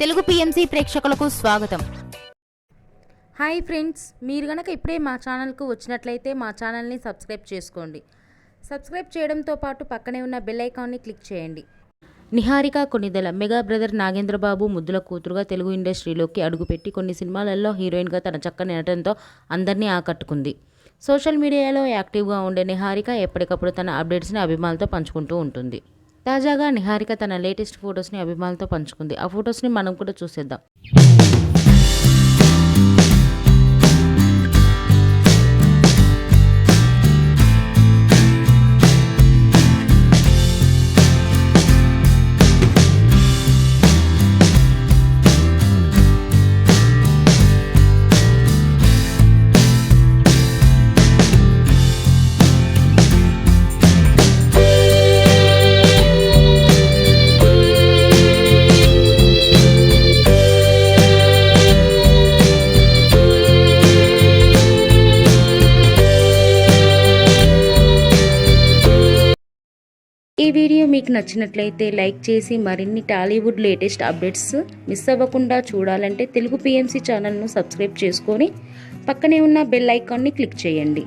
Telugu PMC ప్రేక్షకులకు స్వాగతం. Hi friends, మీరు గనక ఇప్పుడే మా ఛానల్కు వచ్చినట్లయితే మా ఛానల్ని సబ్స్క్రైబ్ చేసుకోండి. సబ్స్క్రైబ్ చేయడంతో పాటు పక్కనే ఉన్న బెల్ ఐకాన్ని క్లిక్ చేయండి. నిహారిక కొణిదెల మెగా బ్రదర్ నాగేంద్రబాబు ముద్దుల కూతురుగా తెలుగు ఇండస్ట్రీలోకి అడుగుపెట్టి కొన్ని సినిమాలలో హీరోయిన్గా తన చక్కని నటనతో అందరినీ ఆకట్టుకుంది. సోషల్ మీడియాలో యాక్టివ్గా ఉండే నిహారిక ఎప్పటికప్పుడు తన అప్డేట్స్ని అభిమానులతో పంచుకుంటూ ఉంటుంది. తాజాగా నిహారిక తన లేటెస్ట్ ఫొటోస్ని అభిమానులతో పంచుకుంది. ఆ ఫొటోస్ని మనం కూడా చూసేద్దాం. ఈ వీడియో మీకు నచ్చినట్లయితే లైక్ చేసి మరిన్ని టాలీవుడ్ లేటెస్ట్ అప్డేట్స్ మిస్ అవ్వకుండా చూడాలంటే తెలుగు పిఎంసి ఛానల్ను సబ్స్క్రైబ్ చేసుకొని పక్కనే ఉన్న బెల్ ఐకాన్ని క్లిక్ చేయండి.